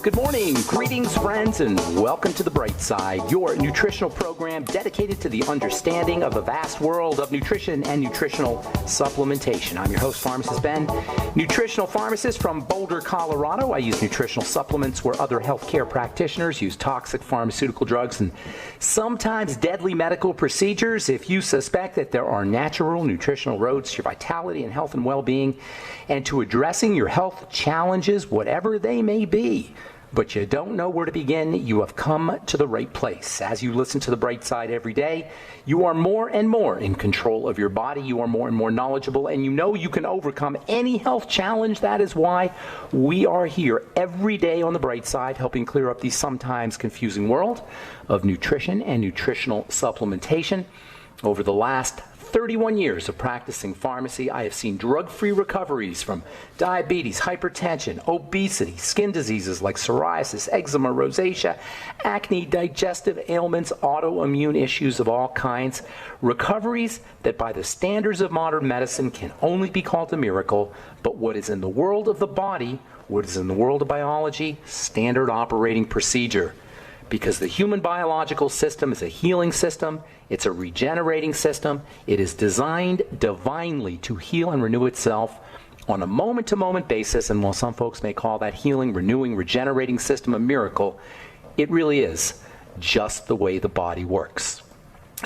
Good morning, greetings friends, and welcome to The Bright Side, your nutritional program dedicated to the understanding of the vast world of nutrition and nutritional supplementation. I'm your host, Pharmacist Ben, nutritional pharmacist from Boulder, Colorado. I use nutritional supplements where other healthcare practitioners use toxic pharmaceutical drugs and sometimes deadly medical procedures. If you suspect that there are natural nutritional roads to your vitality and health and well-being and to addressing your health challenges, whatever they may be, but you don't know where to begin, you have come to the right place. As you listen to The Bright Side every day, you are more and more in control of your body. You are more and more knowledgeable, and you know you can overcome any health challenge. That is why we are here every day on The Bright Side, helping clear up the sometimes confusing world of nutrition and nutritional supplementation. Over the last 31 years of practicing pharmacy, I have seen drug-free recoveries from diabetes, hypertension, obesity, skin diseases like psoriasis, eczema, rosacea, acne, digestive ailments, autoimmune issues of all kinds. Recoveries that by the standards of modern medicine can only be called a miracle, but what is in the world of the body, what is in the world of biology, standard operating procedure. Because the human biological system is a healing system, it's a regenerating system, it is designed divinely to heal and renew itself on a moment-to-moment basis, and while some folks may call that healing, renewing, regenerating system a miracle, it really is just the way the body works.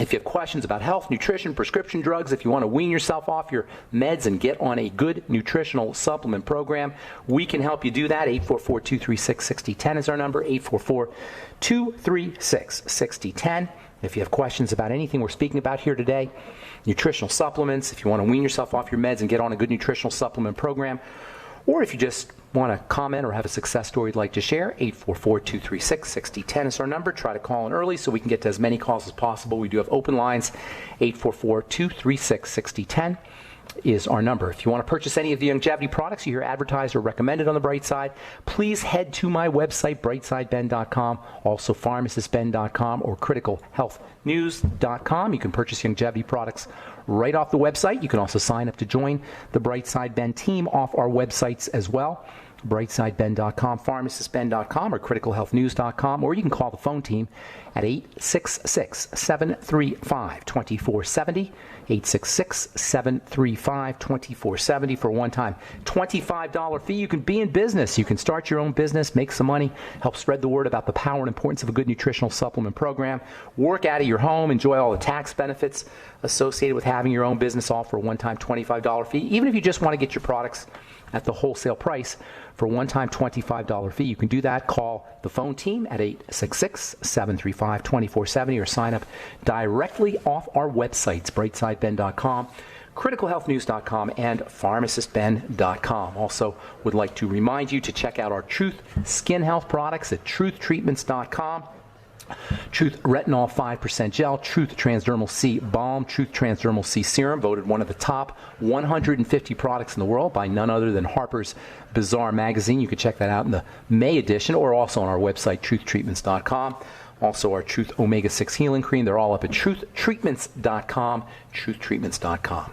If you have questions about health, nutrition, prescription drugs, if you want to wean yourself off your meds and get on a good nutritional supplement program, we can help you do that. 844-236-6010 is our number, 844-236-6010. If you have questions about anything we're speaking about here today, nutritional supplements, if you want to wean yourself off your meds and get on a good nutritional supplement program, or if you just want to comment or have a success story you'd like to share, 844-236-6010 is our number. Try to call in early so we can get to as many calls as possible. We do have open lines. 844-236-6010 is our number. If you want to purchase any of the longevity products you hear advertised or recommended on The Bright Side, please head to my website, brightsideben.com, also pharmacistben.com or criticalhealthnews.com. You can purchase longevity products right off the website. You can also sign up to join the Bright Side Ben team off our websites as well. brightsideben.com, pharmacistben.com, or criticalhealthnews.com, or you can call the phone team at 866-735-2470, 866-735-2470 for a one-time $25 fee. You can be in business. You can start your own business, make some money, help spread the word about the power and importance of a good nutritional supplement program, work out of your home, enjoy all the tax benefits associated with having your own business, all for a one-time $25 fee. Even if you just want to get your products at the wholesale price for a one-time $25 fee, you can do that. Call the phone team at 866-735-2470 or sign up directly off our websites, brightsideben.com, criticalhealthnews.com, and pharmacistben.com. Also would like to remind you to check out our Truth Skin Health products at truthtreatments.com. Truth Retinol 5% Gel, Truth Transdermal C Balm, Truth Transdermal C Serum, voted one of the top 150 products in the world by none other than Harper's Bazaar magazine. You can check that out in the May edition or also on our website, truthtreatments.com. Also our Truth Omega-6 Healing Cream. They're all up at truthtreatments.com, truthtreatments.com.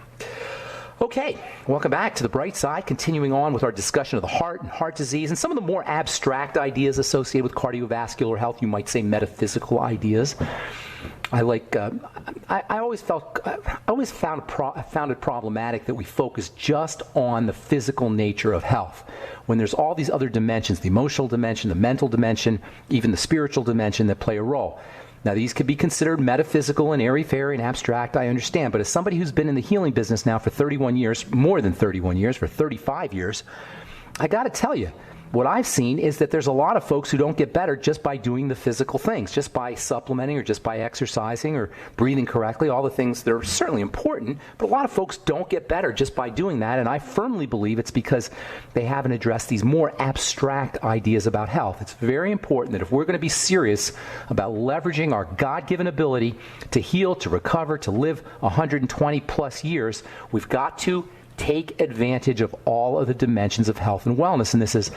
Okay, welcome back to The Bright Side, continuing on with our discussion of the heart and heart disease and some of the more abstract ideas associated with cardiovascular health. You might say metaphysical ideas. I always found it problematic that we focus just on the physical nature of health when there's all these other dimensions, the emotional dimension, the mental dimension, even the spiritual dimension that play a role. Now, these could be considered metaphysical and airy-fairy and abstract, I understand. But as somebody who's been in the healing business now for 31 years, more than 31 years, for 35 years, I got to tell you, what I've seen is that there's a lot of folks who don't get better just by doing the physical things, just by supplementing or just by exercising or breathing correctly, all the things that are certainly important, but a lot of folks don't get better just by doing that, and I firmly believe it's because they haven't addressed these more abstract ideas about health. It's very important that if we're going to be serious about leveraging our God-given ability to heal, to recover, to live 120 plus years, we've got to take advantage of all of the dimensions of health and wellness. And this is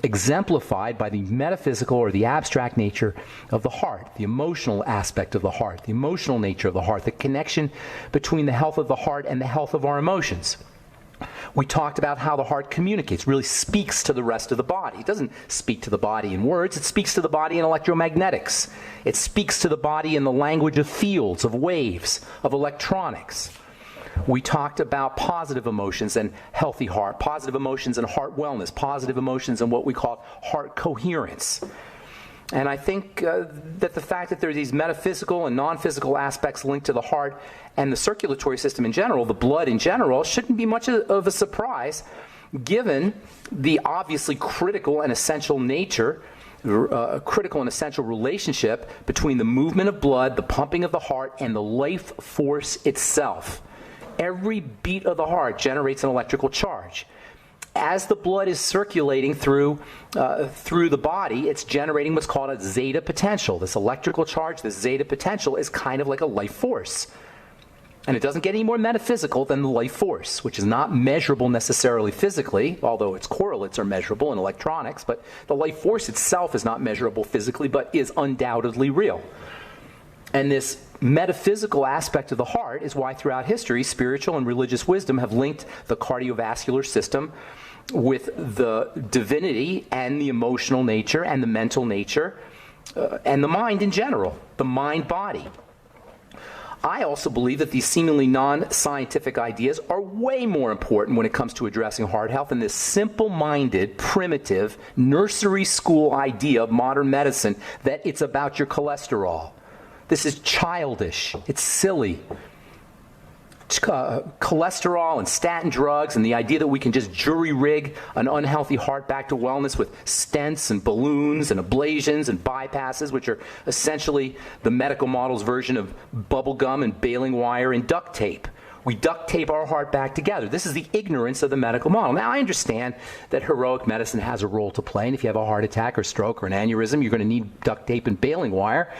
exemplified by the metaphysical or the abstract nature of the heart, the emotional aspect of the heart, the emotional nature of the heart, the connection between the health of the heart and the health of our emotions. We talked about how the heart communicates, really speaks to the rest of the body. It doesn't speak to the body in words, it speaks to the body in electromagnetics. It speaks to the body in the language of fields, of waves, of electronics. We talked about positive emotions and healthy heart, positive emotions and heart wellness, positive emotions and what we call heart coherence. And I think that the fact that there are these metaphysical and non-physical aspects linked to the heart and the circulatory system in general, the blood in general, shouldn't be much of a surprise given the obviously critical and essential nature, critical and essential relationship between the movement of blood, the pumping of the heart, and the life force itself. Every beat of the heart generates an electrical charge. As the blood is circulating through the body, it's generating what's called a zeta potential. This electrical charge, this zeta potential, is kind of like a life force. And it doesn't get any more metaphysical than the life force, which is not measurable necessarily physically, although its correlates are measurable in electronics. But the life force itself is not measurable physically, but is undoubtedly real. And this metaphysical aspect of the heart is why throughout history, spiritual and religious wisdom have linked the cardiovascular system with the divinity and the emotional nature and the mental nature and the mind in general, the mind-body. I also believe that these seemingly non-scientific ideas are way more important when it comes to addressing heart health than this simple-minded, primitive, nursery school idea of modern medicine that it's about your cholesterol. This is childish. It's silly. Cholesterol and statin drugs and the idea that we can just jury-rig an unhealthy heart back to wellness with stents and balloons and ablations and bypasses, which are essentially the medical model's version of bubble gum and baling wire and duct tape. We duct tape our heart back together. This is the ignorance of the medical model. Now, I understand that heroic medicine has a role to play, and if you have a heart attack or stroke or an aneurysm, you're going to need duct tape and baling wire.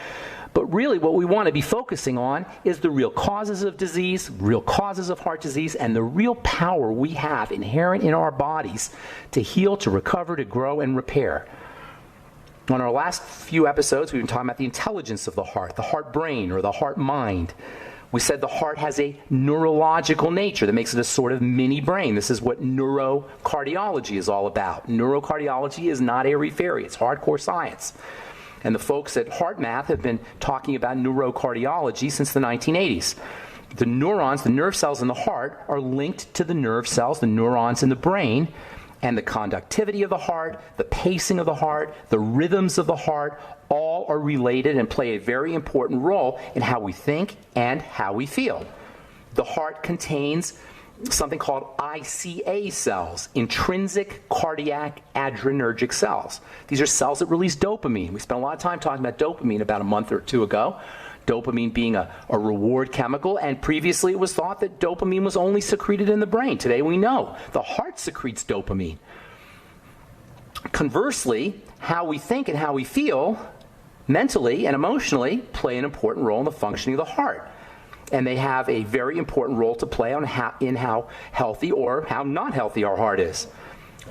But really what we want to be focusing on is the real causes of disease, real causes of heart disease, and the real power we have inherent in our bodies to heal, to recover, to grow, and repair. On our last few episodes, we've been talking about the intelligence of the heart brain, or the heart mind. We said the heart has a neurological nature that makes it a sort of mini brain. This is what neurocardiology is all about. Neurocardiology is not airy-fairy. It's hardcore science. And the folks at HeartMath have been talking about neurocardiology since the 1980s. The neurons, the nerve cells in the heart, are linked to the nerve cells, the neurons in the brain, and the conductivity of the heart, the pacing of the heart, the rhythms of the heart, all are related and play a very important role in how we think and how we feel. The heart contains something called ICA cells, intrinsic cardiac adrenergic cells. These are cells that release dopamine. We spent a lot of time talking about dopamine about a month or two ago. Dopamine being a reward chemical, and previously it was thought that dopamine was only secreted in the brain. Today we know the heart secretes dopamine. Conversely, how we think and how we feel mentally and emotionally play an important role in the functioning of the heart. And they have a very important role to play in how healthy or how not healthy our heart is.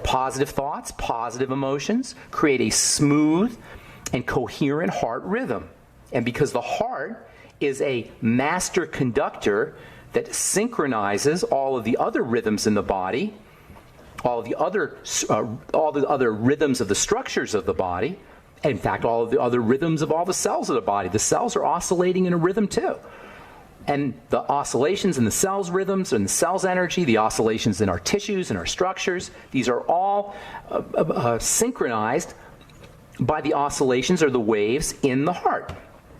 Positive thoughts, positive emotions create a smooth and coherent heart rhythm. And because the heart is a master conductor that synchronizes all of the other rhythms in the body, all the other rhythms of the structures of the body, and in fact, all of the other rhythms of all the cells of the body. The cells are oscillating in a rhythm too. And the oscillations in the cell's rhythms and the cell's energy, the oscillations in our tissues and our structures, these are all synchronized by the oscillations or the waves in the heart.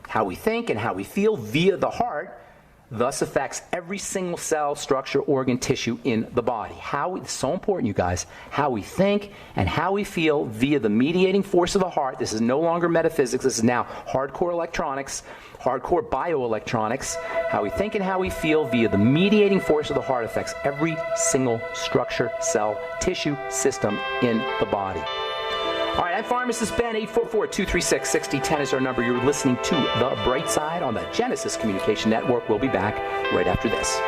How we think and how we feel via the heart thus affects every single cell, structure, organ, tissue in the body. It's so important, you guys, how we think and how we feel via the mediating force of the heart. This is no longer metaphysics. This is now hardcore electronics, hardcore bioelectronics. How we think and how we feel via the mediating force of the heart affects every single structure, cell, tissue, system in the body. All right, I'm Pharmacist Ben. 844-236-6010 is our number. You're listening to The Bright Side on the Genesis Communication Network. We'll be back right after this.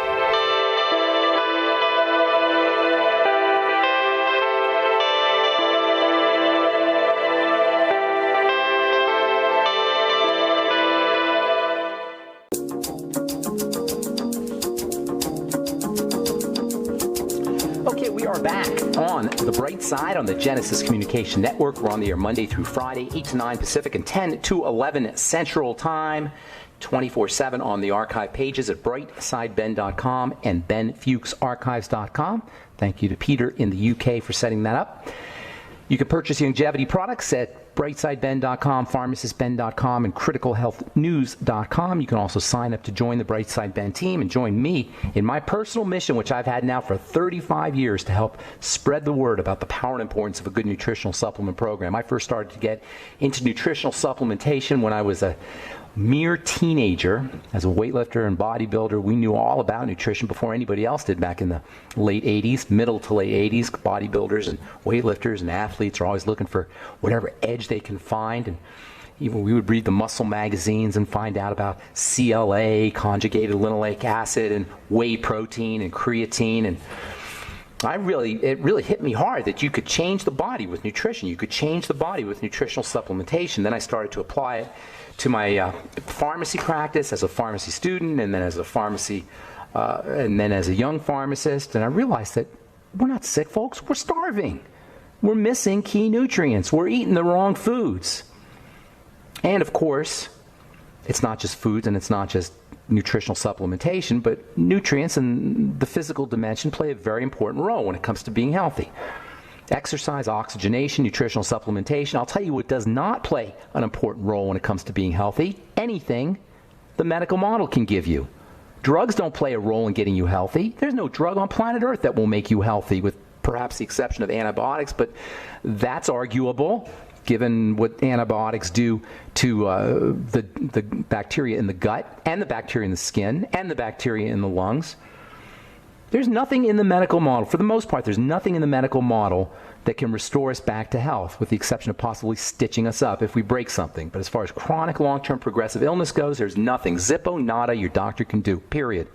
Brightside on the Genesis Communication Network. We're on the air Monday through Friday, 8 to 9 Pacific and 10 to 11 Central Time, 24/7 on the archive pages at brightsideben.com and benfuchsarchives.com. Thank you to Peter in the UK for setting that up. You can purchase longevity products at brightsideben.com, pharmacistben.com, and criticalhealthnews.com. You can also sign up to join the Brightside Ben team and join me in my personal mission, which I've had now for 35 years, to help spread the word about the power and importance of a good nutritional supplement program. I first started to get into nutritional supplementation when I was a mere teenager. As a weightlifter and bodybuilder, we knew all about nutrition before anybody else did back in the late 80s, middle to late 80s. Bodybuilders and weightlifters and athletes are always looking for whatever edge they can find. And even we would read the muscle magazines and find out about CLA, conjugated linoleic acid, and whey protein and creatine. And it really hit me hard that you could change the body with nutrition. You could change the body with nutritional supplementation. Then I started to apply it to my pharmacy practice as a pharmacy student, and then as a pharmacy, and then as a young pharmacist. And I realized that we're not sick, folks. We're starving. We're missing key nutrients. We're eating the wrong foods. And of course, it's not just foods and it's not just nutritional supplementation, but nutrients and the physical dimension play a very important role when it comes to being healthy. Exercise, oxygenation, nutritional supplementation. I'll tell you what does not play an important role when it comes to being healthy. Anything the medical model can give you. Drugs don't play a role in getting you healthy. There's no drug on planet Earth that will make you healthy, with perhaps the exception of antibiotics, but that's arguable given what antibiotics do to the bacteria in the gut and the bacteria in the skin and the bacteria in the lungs. There's nothing in the medical model, for the most part, there's nothing in the medical model that can restore us back to health, with the exception of possibly stitching us up if we break something. But as far as chronic, long-term progressive illness goes, there's nothing. Zippo, nada, your doctor can do, period.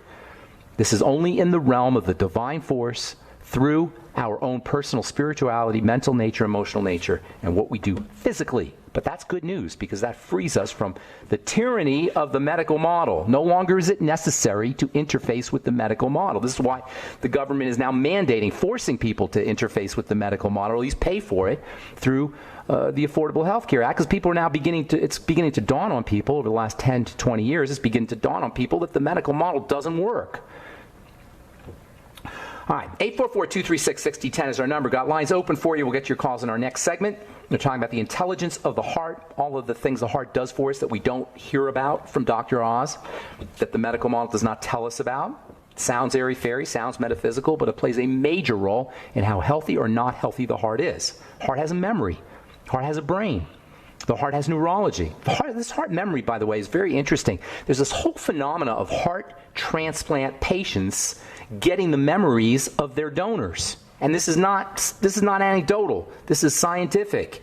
This is only in the realm of the divine force through our own personal spirituality, mental nature, emotional nature, and what we do physically. But that's good news, because that frees us from the tyranny of the medical model. No longer is it necessary to interface with the medical model. This is why the government is now mandating, forcing people to interface with the medical model, or at least pay for it through the Affordable Health Care Act, because people are now it's beginning to dawn on people over the last 10 to 20 years, it's beginning to dawn on people that the medical model doesn't work. All right, 844-236-6010 is our number. Got lines open for you. We'll get your calls in our next segment. We're talking about the intelligence of the heart, all of the things the heart does for us that we don't hear about from Dr. Oz, that the medical model does not tell us about. It sounds airy-fairy, sounds metaphysical, but it plays a major role in how healthy or not healthy the heart is. Heart has a memory. Heart has a brain. The heart has neurology. This heart memory, by the way, is very interesting. There's this whole phenomena of heart transplant patients getting the memories of their donors. And this is not anecdotal. This is scientific.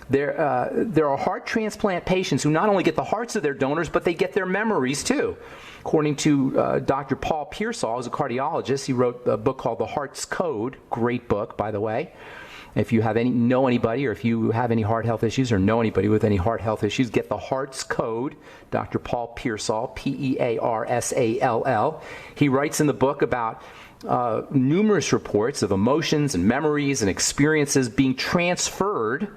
There are heart transplant patients who not only get the hearts of their donors, but they get their memories too. According to Dr. Paul Pearsall, who's a cardiologist, he wrote a book called The Heart's Code. Great book, by the way. If you know anybody, or if you have any heart health issues or know anybody with any heart health issues, get The Heart's Code, Dr. Paul Pearsall, Pearsall. He writes in the book about numerous reports of emotions and memories and experiences being transferred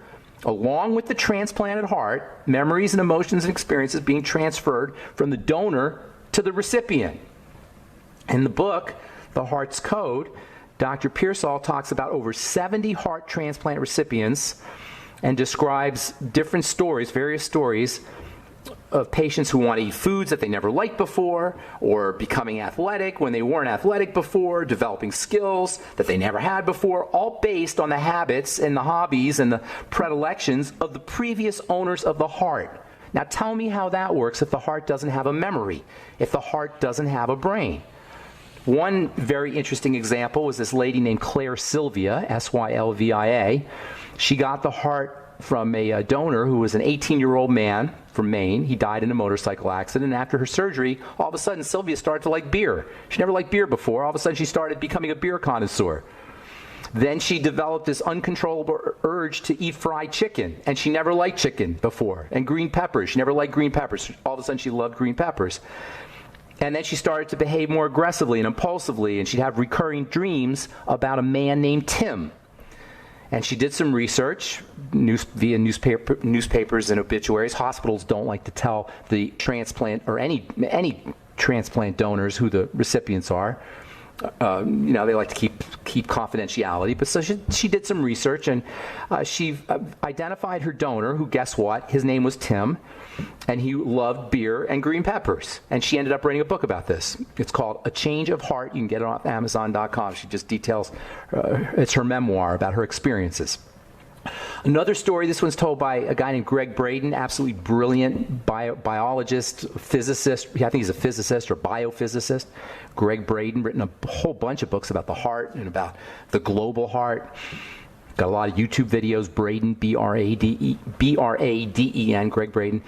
along with the transplanted heart, memories and emotions and experiences being transferred from the donor to the recipient. In the book, The Heart's Code, Dr. Pearsall talks about over 70 heart transplant recipients and describes different stories, various stories, of patients who want to eat foods that they never liked before, or becoming athletic when they weren't athletic before, developing skills that they never had before, all based on the habits and the hobbies and the predilections of the previous owners of the heart. Now tell me how that works if the heart doesn't have a memory, if the heart doesn't have a brain. One very interesting example was this lady named Claire Sylvia, Sylvia. She got the heart from a donor who was an 18-year-old man from Maine. He died in a motorcycle accident. And after her surgery, all of a sudden, Sylvia started to like beer. She never liked beer before. All of a sudden, she started becoming a beer connoisseur. Then she developed this uncontrollable urge to eat fried chicken, and she never liked chicken before. And green peppers. She never liked green peppers. All of a sudden, she loved green peppers. And then she started to behave more aggressively and impulsively, and she'd have recurring dreams about a man named Tim. And she did some research via newspapers and obituaries. Hospitals don't like to tell the transplant or any transplant donors who the recipients are. They like to keep confidentiality. But so she did some research, and she identified her donor, who, guess what? His name was Tim, and he loved beer and green peppers. And she ended up writing a book about this. It's called A Change of Heart. You can get it off Amazon.com. She just details, it's her memoir about her experiences. Another story, this one's told by a guy named Greg Braden, absolutely brilliant biologist, physicist. I think he's a physicist or biophysicist. Greg Braden, written a whole bunch of books about the heart and about the global heart. Got a lot of YouTube videos. Braden, B-R-A-D-E-N, Greg Braden.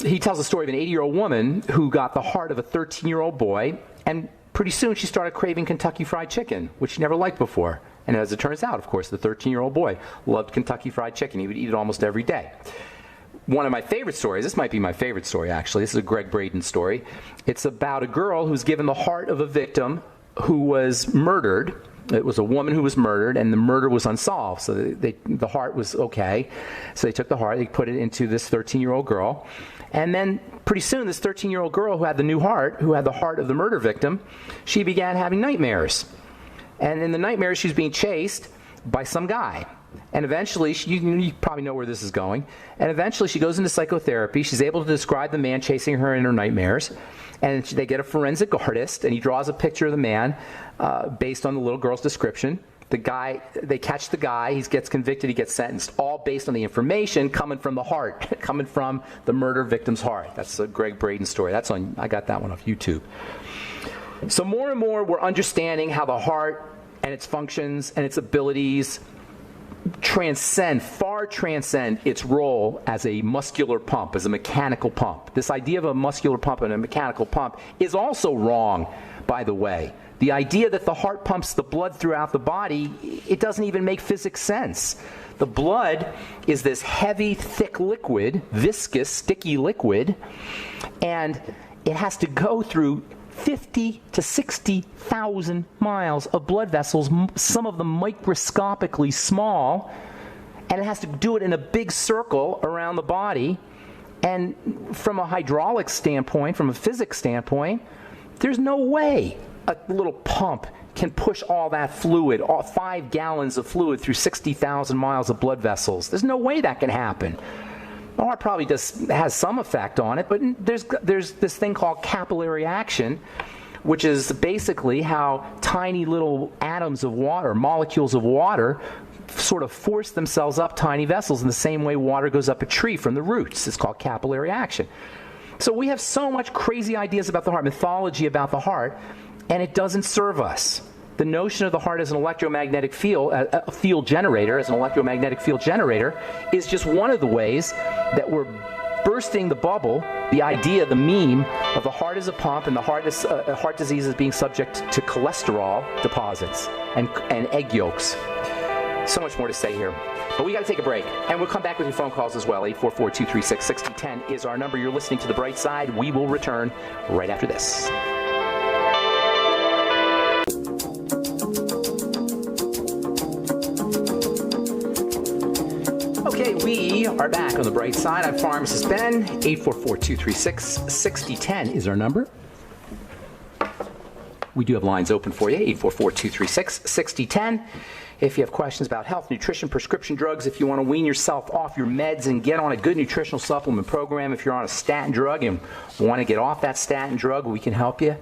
He tells the story of an 80-year-old woman who got the heart of a 13-year-old boy, and pretty soon she started craving Kentucky Fried Chicken, which she never liked before. And as it turns out, of course, the 13-year-old boy loved Kentucky Fried Chicken. He would eat it almost every day. One of my favorite stories, this might be my favorite story actually, this is a Greg Braden story. It's about a girl who's given the heart of a victim who was murdered. It was a woman who was murdered, and the murder was unsolved. So the heart was okay. So they took the heart, they put it into this 13-year-old girl. And then pretty soon, this 13-year-old girl who had the new heart, who had the heart of the murder victim, she began having nightmares. And in the nightmares, she's being chased by some guy. And eventually, you probably know where this is going. And eventually, she goes into psychotherapy. She's able to describe the man chasing her in her nightmares. And they get a forensic artist, and he draws a picture of the man based on the little girl's description. They catch the guy. He gets convicted. He gets sentenced. All based on the information coming from the heart, coming from the murder victim's heart. That's a Greg Braden story. I got that one off YouTube. So more and more, we're understanding how the heart and its functions and its abilities far transcend its role as a muscular pump, as a mechanical pump. This idea of a muscular pump and a mechanical pump is also wrong, by the way. The idea that the heart pumps the blood throughout the body, it doesn't even make physics sense. The blood is this heavy, thick liquid, viscous, sticky liquid, and it has to go through 50 to 60,000 miles of blood vessels, some of them microscopically small, and it has to do it in a big circle around the body. And from a hydraulic standpoint, from a physics standpoint, there's no way a little pump can push all that fluid, all 5 gallons of fluid through 60,000 miles of blood vessels. There's no way that can happen. The heart probably has some effect on it, but there's this thing called capillary action, which is basically how tiny little atoms of water, molecules of water, sort of force themselves up tiny vessels in the same way water goes up a tree from the roots. It's called capillary action. So we have so much crazy ideas about the heart, mythology about the heart, and it doesn't serve us. The notion of the heart as an electromagnetic field, a field generator, as an electromagnetic field generator, is just one of the ways that we're bursting the bubble, the idea, the meme of the heart as a pump and the heart disease is being subject to cholesterol deposits and egg yolks. So much more to say here. But we got to take a break, and we'll come back with your phone calls as well. 844-236-6010 is our number. You're listening to The Bright Side. We will return right after this. Okay, we are back on The Bright Side. I'm Pharmacist Ben. 844-236-6010 is our number. We do have lines open for you, 844-236-6010. If you have questions about health, nutrition, prescription drugs, if you want to wean yourself off your meds and get on a good nutritional supplement program, if you're on a statin drug and want to get off that statin drug, we can help you.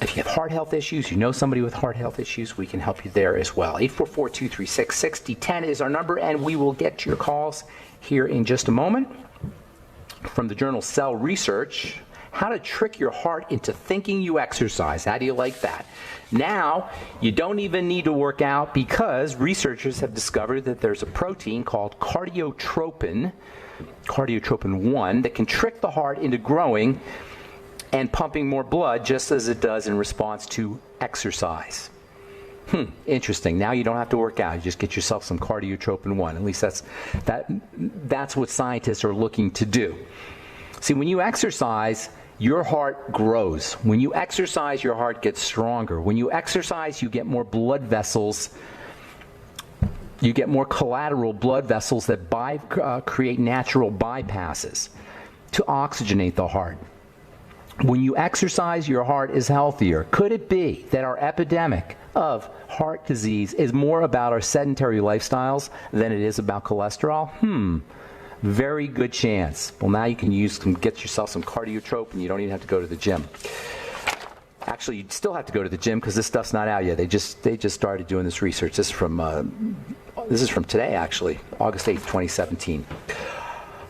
If you have heart health issues, you know somebody with heart health issues, we can help you there as well. 844-236-6010 is our number, and we will get to your calls here in just a moment. From the journal Cell Research, how to trick your heart into thinking you exercise. How do you like that? Now, you don't even need to work out because researchers have discovered that there's a protein called cardiotropin 1, that can trick the heart into growing and pumping more blood just as it does in response to exercise. Interesting. Now you don't have to work out. You just get yourself some cardiotropin 1. At least that's what scientists are looking to do. See, when you exercise, your heart grows. When you exercise, your heart gets stronger. When you exercise, you get more blood vessels You get more collateral blood vessels that create natural bypasses to oxygenate the heart. When you exercise, your heart is healthier. Could it be that our epidemic of heart disease is more about our sedentary lifestyles than it is about cholesterol? Very good chance. Well, now you can get yourself some cardiotrope, and you don't even have to go to the gym. Actually, you still have to go to the gym because this stuff's not out yet. They just started doing this research. This is from today, actually, August 8th, 2017.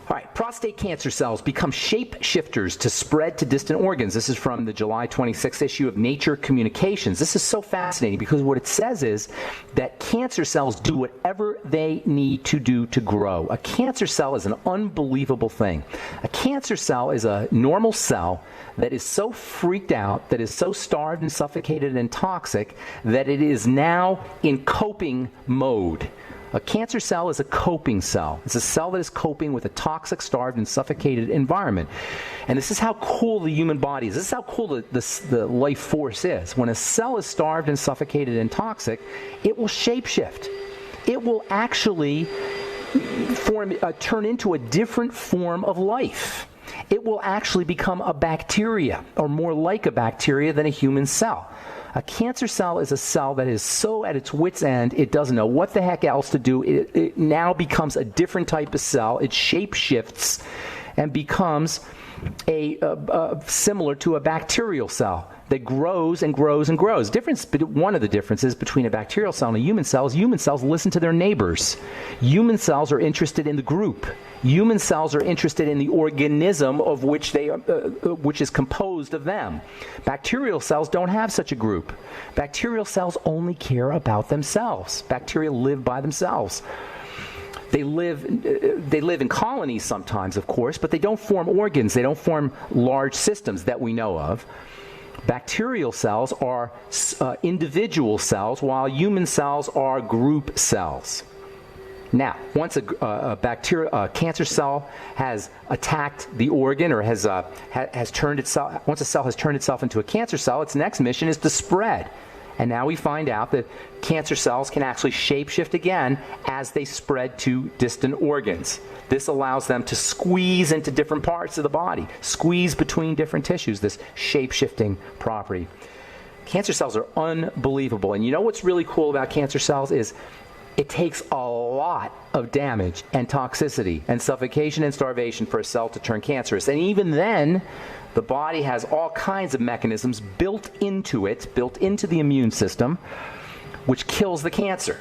All right, prostate cancer cells become shape-shifters to spread to distant organs. This is from the July 26th issue of Nature Communications. This is so fascinating because what it says is that cancer cells do whatever they need to do to grow. A cancer cell is an unbelievable thing. A cancer cell is a normal cell that is so freaked out, that is so starved and suffocated and toxic, that it is now in coping mode. A cancer cell is a coping cell. It's a cell that is coping with a toxic, starved, and suffocated environment. And this is how cool the human body is. This is how cool the life force is. When a cell is starved and suffocated and toxic, it will shapeshift. It will actually turn into a different form of life. It will actually become a bacteria, or more like a bacteria than a human cell. A cancer cell is a cell that is so at its wit's end, it doesn't know what the heck else to do. It now becomes a different type of cell. It shapeshifts and becomes similar to a bacterial cell that grows and grows and grows. One of the differences between a bacterial cell and a human cell is human cells listen to their neighbors. Human cells are interested in the group. Human cells are interested in the organism of which which is composed of them. Bacterial cells don't have such a group. Bacterial cells only care about themselves. Bacteria live by themselves. They live in colonies sometimes, of course, but they don't form organs. They don't form large systems that we know of. Bacterial cells are individual cells, while human cells are group cells. Now, once a cancer cell has attacked the organ, or has turned itself, once a cell has turned itself into a cancer cell, its next mission is to spread. And now we find out that cancer cells can actually shapeshift again as they spread to distant organs. This allows them to squeeze into different parts of the body, squeeze between different tissues, this shape-shifting property. Cancer cells are unbelievable. And you know what's really cool about cancer cells is it takes a lot of damage and toxicity and suffocation and starvation for a cell to turn cancerous. And even then, the body has all kinds of mechanisms built into the immune system, which kills the cancer.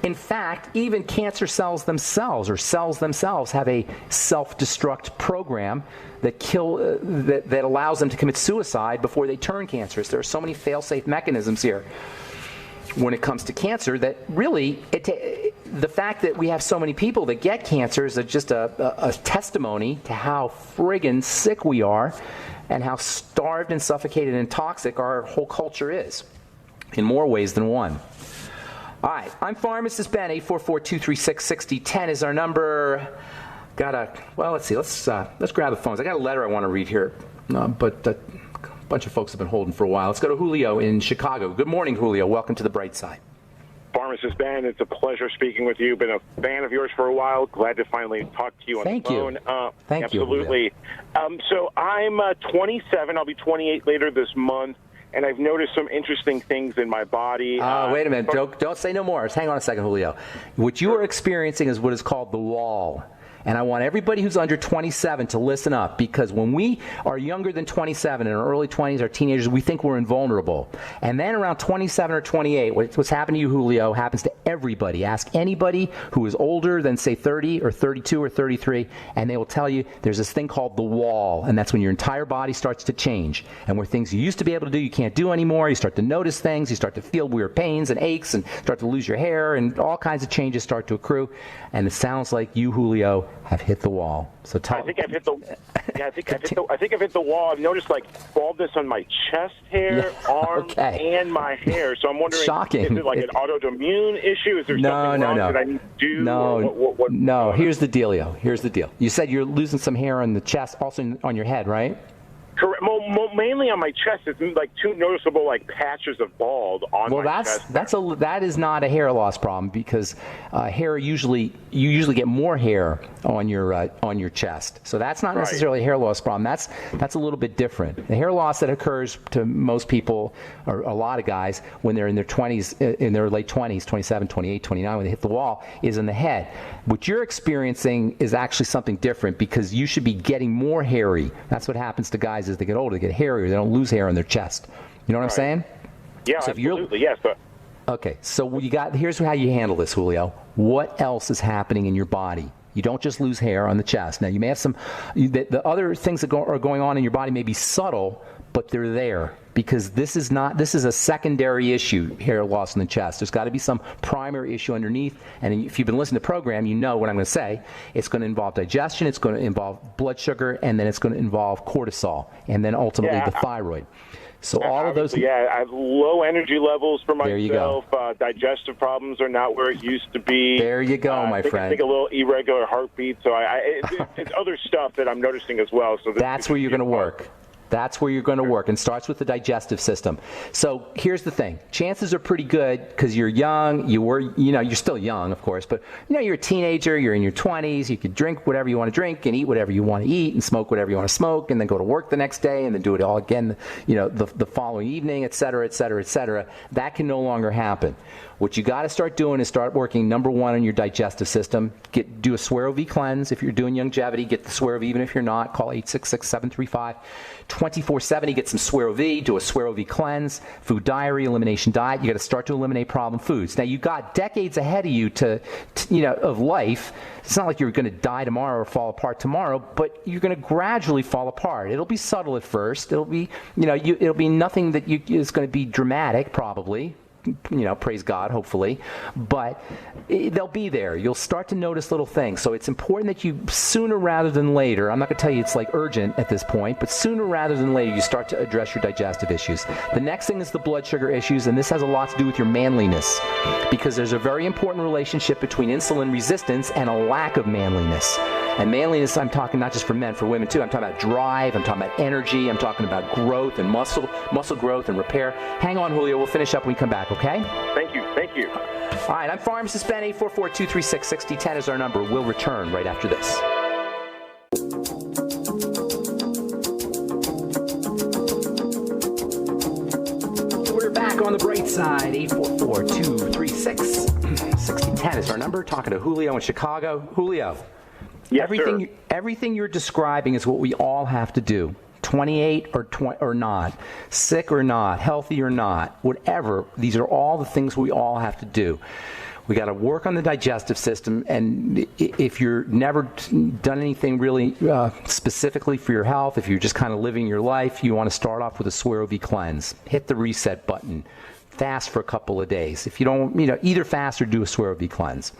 In fact, even cancer cells themselves, have a self-destruct program that allows them to commit suicide before they turn cancerous. There are so many fail-safe mechanisms here when it comes to cancer that really, the fact that we have so many people that get cancer is just a testimony to how friggin' sick we are and how starved and suffocated and toxic our whole culture is, in more ways than one. All right, I'm Pharmacist Ben. 844-236-6010 is our number. Let's see. Let's grab the phones. I got a letter I want to read here, but a bunch of folks have been holding for a while. Let's go to Julio in Chicago. Good morning, Julio. Welcome to the bright side. Pharmacist Ben, it's a pleasure speaking with you. Been a fan of yours for a while. Glad to finally talk to you on the phone. Thank you. Absolutely. So I'm 27. I'll be 28 later this month. And I've noticed some interesting things in my body. Wait a minute. Don't say no more. Just hang on a second, Julio. What you are experiencing is what is called the wall. And I want everybody who's under 27 to listen up, because when we are younger than 27, in our early 20s, our teenagers, we think we're invulnerable. And then around 27 or 28, what's happened to you, Julio, happens to everybody. Ask anybody who is older than, say, 30 or 32 or 33, and they will tell you there's this thing called the wall, and that's when your entire body starts to change. And where things you used to be able to do, you can't do anymore. You start to notice things. You start to feel weird pains and aches and start to lose your hair, and all kinds of changes start to accrue. And it sounds like you, Julio, have hit the wall. So I think I've hit the wall. I've noticed like baldness on my chest hair, arms, and my hair. So I'm wondering, shocking. Is it like an autoimmune issue? Is there something wrong that I need to do? No. Here's the dealio. You said you're losing some hair on the chest, also on your head, right? Correct. Well, mainly on my chest. It's like two noticeable like patches of bald on my chest. That is not a hair loss problem, because hair you usually get more hair on your chest. So that's not necessarily a hair loss problem. That's a little bit different. The hair loss that occurs to most people, or a lot of guys, when they're in their 20s, in their late 20s, 27, 28, 29, when they hit the wall, is in the head. What you're experiencing is actually something different, because you should be getting more hairy. That's what happens to guys as they get older. They get hairier. They don't lose hair on their chest. You know what I'm saying? Yeah, so absolutely. Yes, but okay. So here's how you handle this, Julio. What else is happening in your body? You don't just lose hair on the chest. Now, you may have the other things that are going on in your body may be subtle, but they're there, because this is a secondary issue, hair loss in the chest. There's got to be some primary issue underneath. And if you've been listening to the program, you know what I'm going to say. It's going to involve digestion, it's going to involve blood sugar, and then it's going to involve cortisol, and then ultimately the thyroid. So all of those. Yeah, I have low energy levels for myself. There you go. Digestive problems are not where it used to be. There you go, my friend. I think a little irregular heartbeat. So it's other stuff that I'm noticing as well. So that's where you're going to work. That's where you're going to work, and starts with the digestive system. So here's the thing. Chances are pretty good, because you're young. You're still young, of course, but you're a teenager. You're in your 20s. You could drink whatever you want to drink and eat whatever you want to eat and smoke whatever you want to smoke, and then go to work the next day and then do it all again, the following evening, et cetera, et cetera, et cetera. That can no longer happen. What you got to start doing is start working, number one, on your digestive system. Do a Suero V cleanse. If you're doing longevity, get the Suero V. Even if you're not, call 866-735-2470. Get some Suero V. Do a Suero V cleanse. Food diary, elimination diet. You got to start to eliminate problem foods. Now, you got decades ahead of you of life. It's not like you're going to die tomorrow or fall apart tomorrow, but you're going to gradually fall apart. It'll be subtle at first. It'll be, it'll be nothing that is going to be dramatic, probably. Praise God, hopefully, but they'll be there. You'll start to notice little things. So it's important that you, sooner rather than later, I'm not going to tell you it's like urgent at this point, but sooner rather than later, you start to address your digestive issues. The next thing is the blood sugar issues, and this has a lot to do with your manliness, because there's a very important relationship between insulin resistance and a lack of manliness. And manliness, I'm talking not just for men, for women too. I'm talking about drive, I'm talking about energy, I'm talking about growth and muscle growth and repair. Hang on, Julio, we'll finish up when we come back, okay? Thank you. All right, I'm Pharmacist Ben. 844-236-6010 is our number. We'll return right after this. We're back on the bright side. 844-236-6010 is our number. Talking to Julio in Chicago. Julio. Yes, everything you're describing is what we all have to do. 28 or not, sick or not, healthy or not, whatever. These are all the things we all have to do. We got to work on the digestive system, and if you're never done anything really specifically for your health, if you're just kind of living your life, you want to start off with a Suero V cleanse. Hit the reset button. Fast for a couple of days. If you don't, either fast or do a Suero V cleanse.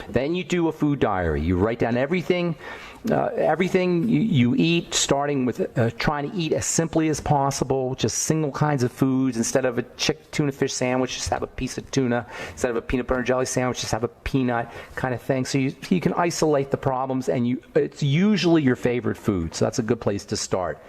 Then you do a food diary. You write down everything you eat, starting with trying to eat as simply as possible, just single kinds of foods. Instead of a tuna fish sandwich, just have a piece of tuna. Instead of a peanut butter and jelly sandwich, just have a peanut kind of thing. So you can isolate the problems, and it's usually your favorite food. So that's a good place to start.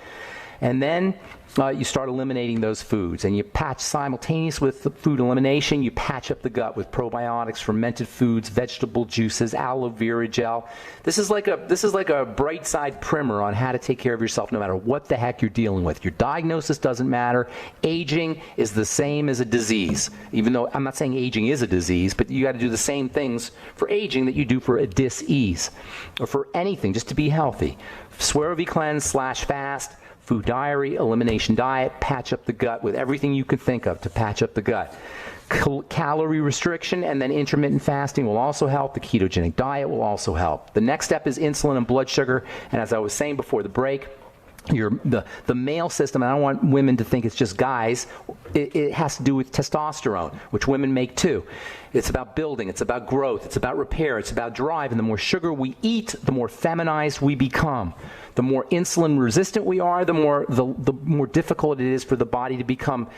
And then you start eliminating those foods, and you patch simultaneous with the food elimination. You patch up the gut with probiotics, fermented foods, vegetable juices, aloe vera gel. This is like a bright side primer on how to take care of yourself, no matter what the heck you're dealing with. Your diagnosis doesn't matter. Aging is the same as a disease, even though I'm not saying aging is a disease, but you got to do the same things for aging that you do for a dis-ease or for anything, just to be healthy. Suero V cleanse / fast. Food diary, elimination diet, patch up the gut with everything you can think of to patch up the gut. Calorie restriction and then intermittent fasting will also help. The ketogenic diet will also help. The next step is insulin and blood sugar. And as I was saying before the break, the male system, and I don't want women to think it's just guys, it has to do with testosterone, which women make too. It's about building. It's about growth. It's about repair. It's about drive. And the more sugar we eat, the more feminized we become. The more insulin resistant we are, the more difficult it is for the body to become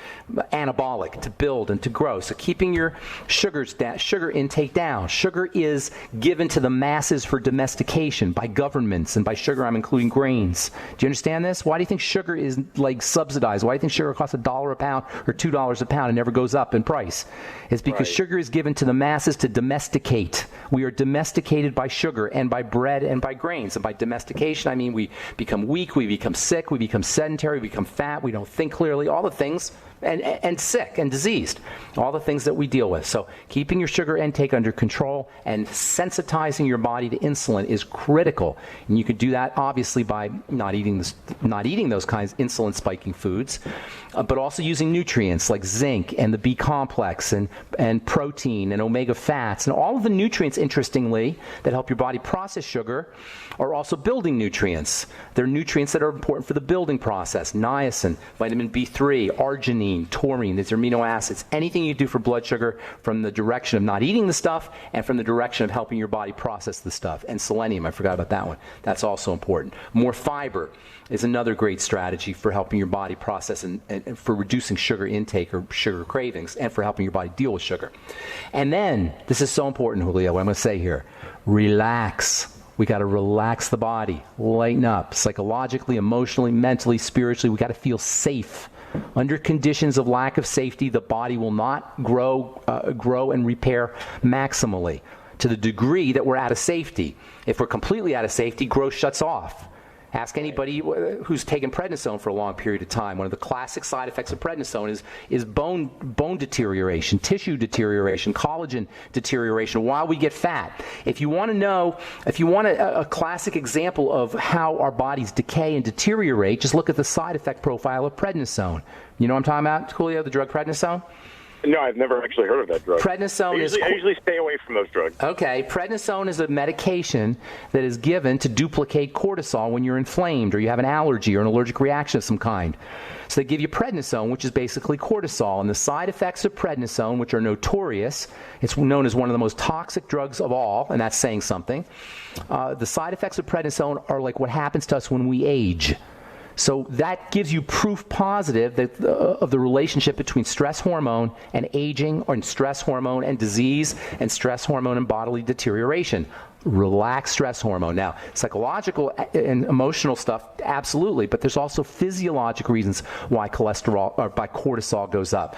anabolic, to build and to grow. So keeping your sugar intake down. Sugar is given to the masses for domestication by governments, and by sugar I'm including grains. Do you understand this? Why do you think sugar is like subsidized? Why do you think sugar costs $1 a pound or $2 a pound and never goes up in price? It's because sugar is given to the masses to domesticate. We are domesticated by sugar and by bread and by grains. And by domestication, I mean we become weak, we become sick, we become sedentary, we become fat, we don't think clearly, all the things, and sick and diseased, all the things that we deal with. So keeping your sugar intake under control and sensitizing your body to insulin is critical. And you could do that obviously by not eating those kinds of insulin spiking foods, but also using nutrients like zinc and the B complex and protein and omega fats, and all of the nutrients, interestingly, that help your body process sugar are also building nutrients. They're nutrients that are important for the building process. Niacin, vitamin B3, arginine, taurine, these are amino acids. Anything you do for blood sugar from the direction of not eating the stuff and from the direction of helping your body process the stuff. And selenium, I forgot about that one. That's also important. More fiber is another great strategy for helping your body process and for reducing sugar intake or sugar cravings, and for helping your body deal with sugar. And then, this is so important, Julio, what I'm going to say here, relax. We got to relax the body, lighten up, psychologically, emotionally, mentally, spiritually. We got to feel safe. Under conditions of lack of safety, the body will not grow and repair maximally to the degree that we're out of safety. If we're completely out of safety, growth shuts off. Ask anybody who's taken prednisone for a long period of time. One of the classic side effects of prednisone is bone deterioration, tissue deterioration, collagen deterioration while we get fat. If you want a classic example of how our bodies decay and deteriorate, just look at the side effect profile of prednisone. You know what I'm talking about, Julio, the drug prednisone? No, I've never actually heard of that drug. Prednisone I usually stay away from those drugs. Okay, prednisone is a medication that is given to duplicate cortisol when you're inflamed or you have an allergy or an allergic reaction of some kind. So they give you prednisone, which is basically cortisol. And the side effects of prednisone, which are notorious, it's known as one of the most toxic drugs of all, and that's saying something. The side effects of prednisone are like what happens to us when we age. So that gives you proof positive that, of the relationship between stress hormone and aging, or stress hormone and disease, and stress hormone and bodily deterioration. Relax stress hormone. Now, psychological and emotional stuff, absolutely, but there's also physiologic reasons why cortisol goes up.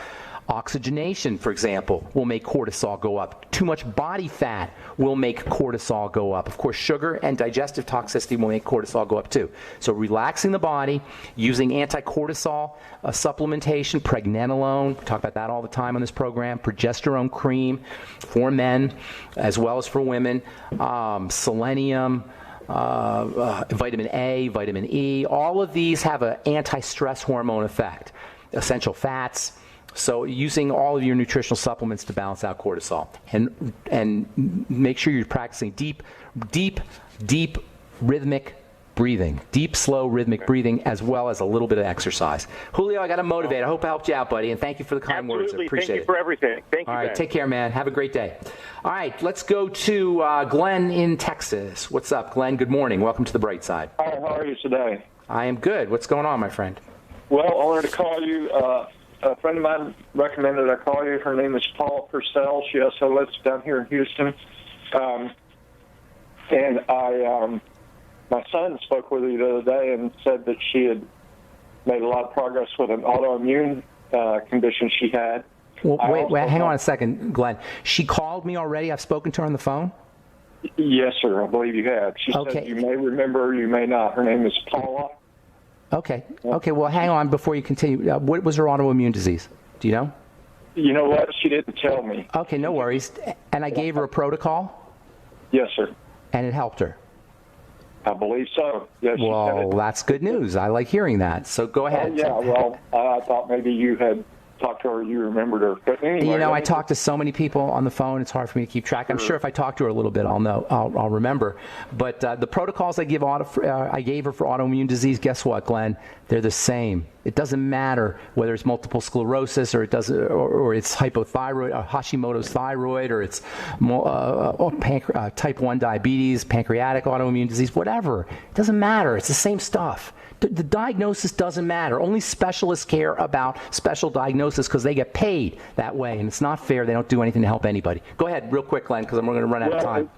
Oxygenation, for example, will make cortisol go up. Too much body fat will make cortisol go up. Of course, sugar and digestive toxicity will make cortisol go up too. So relaxing the body, using anti-cortisol supplementation, pregnenolone, we talk about that all the time on this program, progesterone cream for men as well as for women, selenium, vitamin A, vitamin E, all of these have an anti-stress hormone effect. Essential fats. So using all of your nutritional supplements to balance out cortisol, and make sure you're practicing deep rhythmic breathing, deep, slow, rhythmic breathing, as well as a little bit of exercise. Julio, I got to motivate. I hope I helped you out, buddy, and thank you for the kind words. I appreciate it. Thank you for everything. Thank you. All right, Ben. take care, man. Have a great day. All right, let's go to Glenn in Texas. What's up, Glenn? Good morning. Welcome to the bright side. Hi, how are you today? I am good. What's going on, my friend? Well, I wanted to call you. A friend of mine recommended I call you. Her name is Paula Purcell. She also lives down here in Houston. And my son spoke with her the other day and said that she had made a lot of progress with an autoimmune condition she had. Well, wait, hang on a second, Glenn. She called me already? I've spoken to her on the phone? Yes, sir. I believe you have. She said you may remember, you may not. Her name is Paula. Okay. Okay, well, hang on before you continue. What was her autoimmune disease? Do you know? You know what? She didn't tell me. Okay, no worries. And I gave her a protocol? Yes, sir. And it helped her? I believe so. Yes. Well, that's good news. I like hearing that. So go ahead. Yeah, well, I thought maybe you had talked to her, you remembered her. But anyway, you know, I talk to so many people on the phone, it's hard for me to keep track. I'm sure if I talk to her a little bit, I'll remember. But the protocols I gave her for autoimmune disease, guess what, Glenn? They're the same. It doesn't matter whether it's multiple sclerosis or or it's hypothyroid, or Hashimoto's thyroid, or it's type 1 diabetes, pancreatic autoimmune disease, whatever. It doesn't matter. It's the same stuff. The diagnosis doesn't matter. Only specialists care about special diagnosis because they get paid that way, and it's not fair. They don't do anything to help anybody. Go ahead, real quick, Glenn, because we're going to run out of time.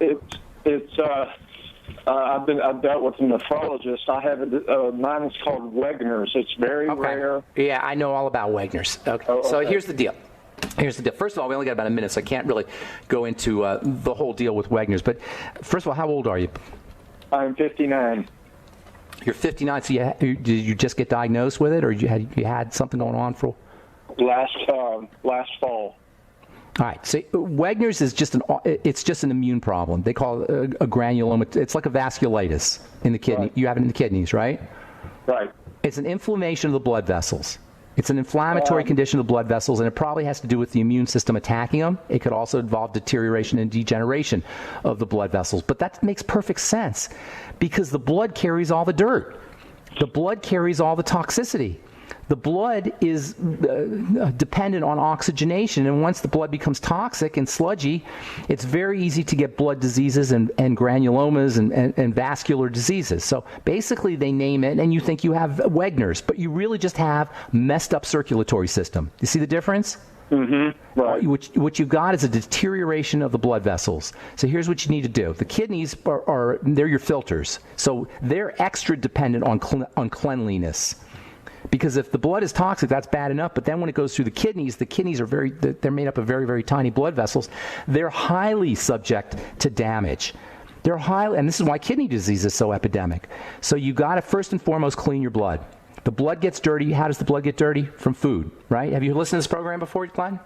I've dealt with a nephrologist. I have mine is called Wegener's. It's very rare. Yeah, I know all about Wegener's. Okay. So here's the deal. First of all, we only got about a minute, so I can't really go into the whole deal with Wegener's. But first of all, how old are you? I'm 59. You're 59, so did you just get diagnosed with it, or you had something going on for? Last fall. All right. So Wegener's is just an immune problem. They call it a granuloma. It's like a vasculitis in the kidney. Right. You have it in the kidneys, right? Right. It's an inflammation of the blood vessels. It's an inflammatory condition of the blood vessels, and it probably has to do with the immune system attacking them. It could also involve deterioration and degeneration of the blood vessels. But that makes perfect sense because the blood carries all the dirt. The blood carries all the toxicity. The blood is dependent on oxygenation, and once the blood becomes toxic and sludgy, it's very easy to get blood diseases and granulomas and vascular diseases. So basically they name it, and you think you have Wegener's, but you really just have messed up circulatory system. You see the difference? Mm-hmm. Right. What you've got is a deterioration of the blood vessels. So here's what you need to do. The kidneys they're your filters, so they're extra dependent on cleanliness. Because if the blood is toxic, that's bad enough. But then when it goes through the kidneys are they're made up of very, very tiny blood vessels. They're highly subject to damage. And this is why kidney disease is so epidemic. So you got to first and foremost clean your blood. The blood gets dirty. How does the blood get dirty? From food, right? Have you listened to this program before, Glenn?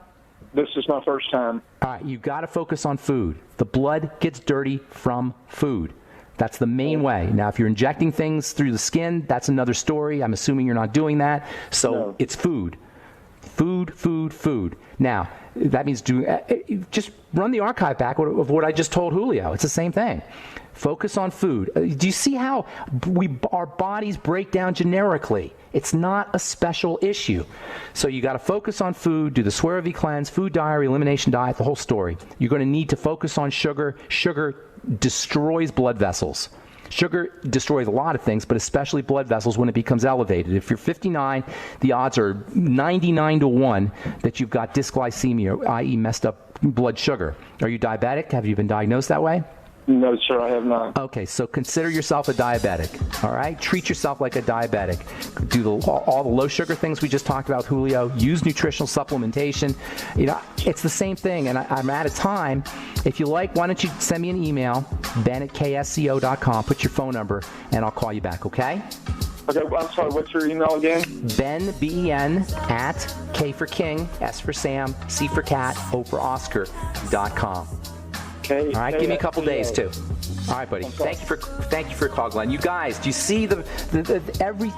This is my first time. All right, you've got to focus on food. The blood gets dirty from food. That's the main way. Now, if you're injecting things through the skin, that's another story. I'm assuming you're not doing that. So It's food. Food. Now, that means just run the archive back of what I just told Julio. It's the same thing. Focus on food. Do you see how our bodies break down generically? It's not a special issue. So you got to focus on food, do the Swear-O-V cleanse, food diary, elimination diet, the whole story. You're going to need to focus on sugar. Sugar destroys blood vessels. Sugar destroys a lot of things, but especially blood vessels when it becomes elevated. If you're 59, the odds are 99 to 1 that you've got dysglycemia, i.e. messed up blood sugar. Are you diabetic? Have you been diagnosed that way? No, sir, I have not. Okay, so consider yourself a diabetic, all right? Treat yourself like a diabetic. Do all the low sugar things we just talked about, Julio. Use nutritional supplementation. You know, it's the same thing, and I'm out of time. If you like, why don't you send me an email, ben@ksco.com, put your phone number, and I'll call you back, okay? Okay, I'm sorry, what's your email again? Ben, B-E-N, at K for King, S for Sam, C for Cat, O for Oscar.com. All right, give me a couple days too. All right, buddy. Thank you for your call, Glenn. You guys, do you see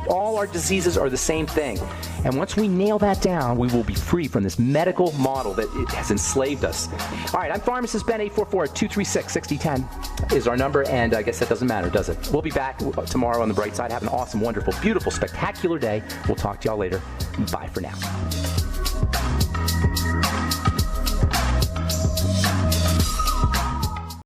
all our diseases are the same thing, and once we nail that down, we will be free from this medical model that has enslaved us. All right, I'm Pharmacist Ben. 844-236-6010 is our number, and I guess that doesn't matter, does it? We'll be back tomorrow on the bright side. Have an awesome, wonderful, beautiful, spectacular day. We'll talk to y'all later. Bye for now.